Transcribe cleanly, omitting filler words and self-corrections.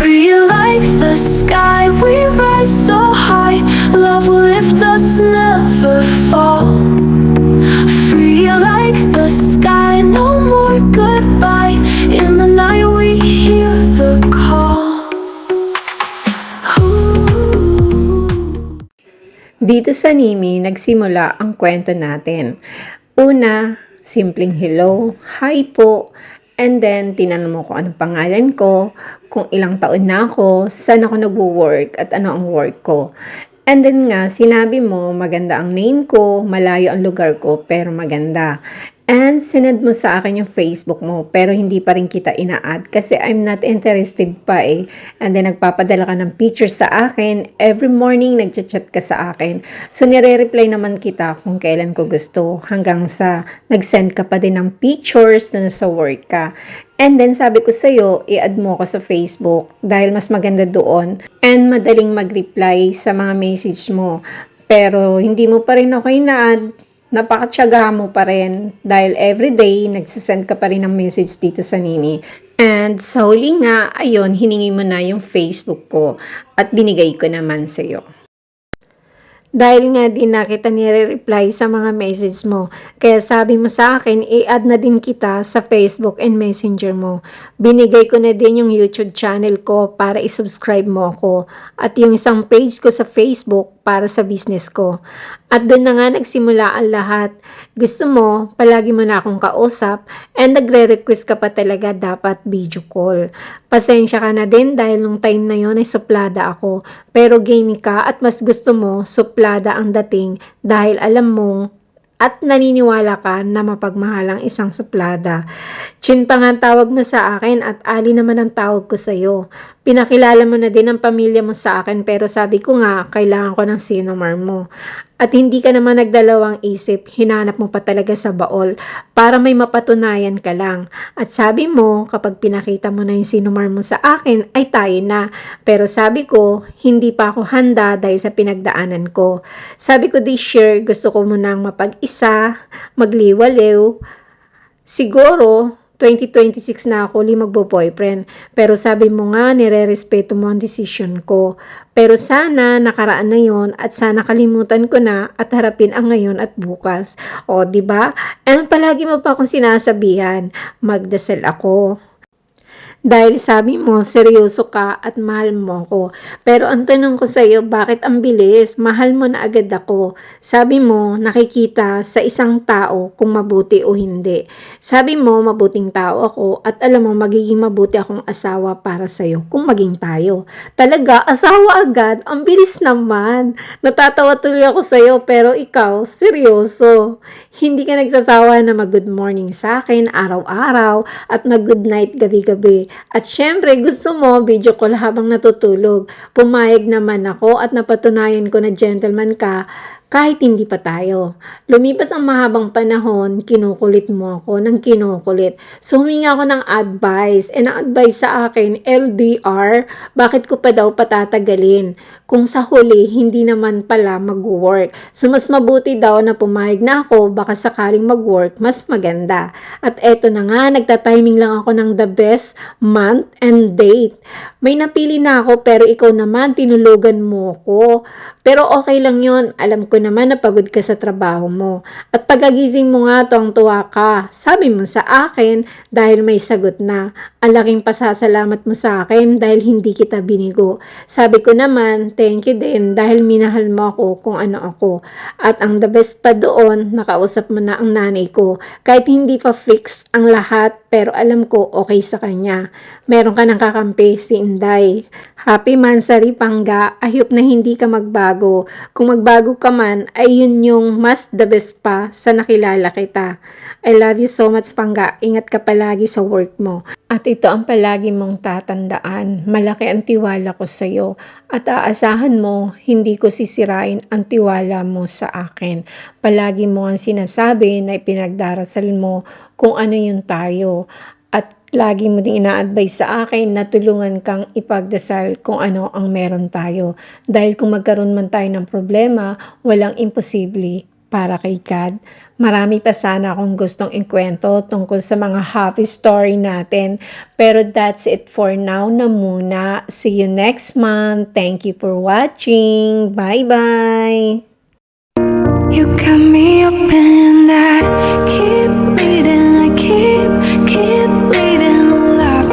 Free like the sky, we rise so high. Love will lift us, never fall. Free like the sky, no more goodbye. In the night we hear the call. Dito sa Nimi, nagsimula ang kwento natin. Una, simpleng hello, hi po, and then tinanong mo kung anong pangalan ko, kung ilang taon na ako, saan ako nagwo-work, at ano ang work ko. And then nga, sinabi mo, maganda ang name ko, malayo ang lugar ko, pero maganda. And sinend mo sa akin yung Facebook mo, pero hindi pa rin kita ina-add kasi I'm not interested pa eh. And then nagpapadala ka ng pictures sa akin, every morning nagchat-chat ka sa akin. So nire-reply naman kita kung kailan ko gusto, hanggang sa nag-send ka pa din ng pictures na nasa work ka. And then sabi ko sa'yo, i-add mo ako sa Facebook dahil mas maganda doon and madaling mag-reply sa mga message mo. Pero hindi mo pa rin ako ina-add, napakatyaga mo pa rin dahil everyday nagsasend ka pa rin ng message dito sa Nimi. And sa huli nga, ayun, hiningi mo na yung Facebook ko at binigay ko naman sa'yo. Dahil nga din na kita nire-reply sa mga message mo. Kaya sabi mo sa akin, i-add na din kita sa Facebook and Messenger mo. Binigay ko na din yung YouTube channel ko para i-subscribe mo ako. At yung isang page ko sa Facebook para sa business ko. At doon na nga nagsimula ang lahat. Gusto mo, palagi mo na akong kausap and nagre-request ka pa talaga dapat video call. Pasensya ka na din dahil nung time na yon ay suplada ako. Pero game ka at mas gusto mo suplada ang dating dahil alam mong at naniniwala ka na mapagmahal ang isang suplada. Chin pa nga tawag mo sa akin at Ali naman ang tawag ko sa'yo. Pinakilala mo na din ang pamilya mo sa akin pero sabi ko nga kailangan ko ng sinumar mo. At hindi ka naman nagdalawang isip, hinanap mo pa talaga sa baol para may mapatunayan ka lang. At sabi mo, kapag pinakita mo na yung sinumar mo sa akin, ay tayo na. Pero sabi ko, hindi pa ako handa dahil sa pinagdaanan ko. Sabi ko this year, gusto ko munang mapag-isa, magliwaliw. Siguro, 2026 na ako magbo-boyfriend. Pero sabi mo nga, nire-respeto mo ang decision ko. Pero sana nakaraan na yon at sana kalimutan ko na at harapin ang ngayon at bukas. O, di ba? And palagi mo pa akong sinasabihan, magdasal ako. Dahil sabi mo, seryoso ka at mahal mo ako. Pero ang tanong ko sa iyo, bakit ang bilis? Mahal mo na agad ako. Sabi mo, nakikita sa isang tao kung mabuti o hindi. Sabi mo, mabuting tao ako at alam mo, magiging mabuti akong asawa para sa iyo kung maging tayo. Talaga, asawa agad? Ang bilis naman. Natatawa tuloy ako sa iyo pero ikaw, seryoso. Hindi ka nagsasawa na mag-good morning sa akin araw-araw at mag-good night gabi-gabi. At syempre, gusto mo, video call habang natutulog. Pumayag naman ako at napatunayan ko na gentleman ka kahit hindi pa tayo. Lumipas ang mahabang panahon, kinukulit mo ako ng kinukulit. So, humingi ako ng advice. And ang advice sa akin, LDR, bakit ko pa daw patatagalin? Kung sa huli, hindi naman pala mag-work. So, mas mabuti daw na pumayag na ako, baka sakaling mag-work, mas maganda. At eto na nga, nagtatiming lang ako ng the best month and date. May napili na ako, pero ikaw naman, tinulugan mo ko. Pero okay lang yon. Alam ko naman na pagod ka sa trabaho mo. At pagagising mo nga, tuwang-tuwa ka. Sabi mo sa akin, dahil may sagot na. Ang laking pasasalamat mo sa akin dahil hindi kita binigo. Sabi ko naman, thank you din dahil minahal mo ako kung ano ako. At ang the best pa doon, nakausap mo na ang nanay ko. Kahit hindi pa fixed ang lahat, pero alam ko okay sa kanya. Meron ka ng kakampi, si Inday. Happy Mansari Pangga, I hope na hindi ka magbago. Kung magbago ka man, ay yun yung mas the best pa sa nakilala kita. I love you so much Pangga, ingat ka palagi sa work mo. At ito ang palagi mong tatandaan, malaki ang tiwala ko sa iyo. At aasahan mo, hindi ko sisirain ang tiwala mo sa akin. Palagi mo ang sinasabi na ipinagdarasal mo kung ano yun tayo. At lagi mo din ina-advise sa akin na tulungan kang ipagdasal kung ano ang meron tayo. Dahil kung magkaroon man tayo ng problema, walang imposible para kay God. Marami pa sana akong gustong ikwento tungkol sa mga happy story natin. Pero that's it for now na muna. See you next month. Thank you for watching. Bye-bye! You got me up in that. Keep bleeding, I keep bleeding. Love.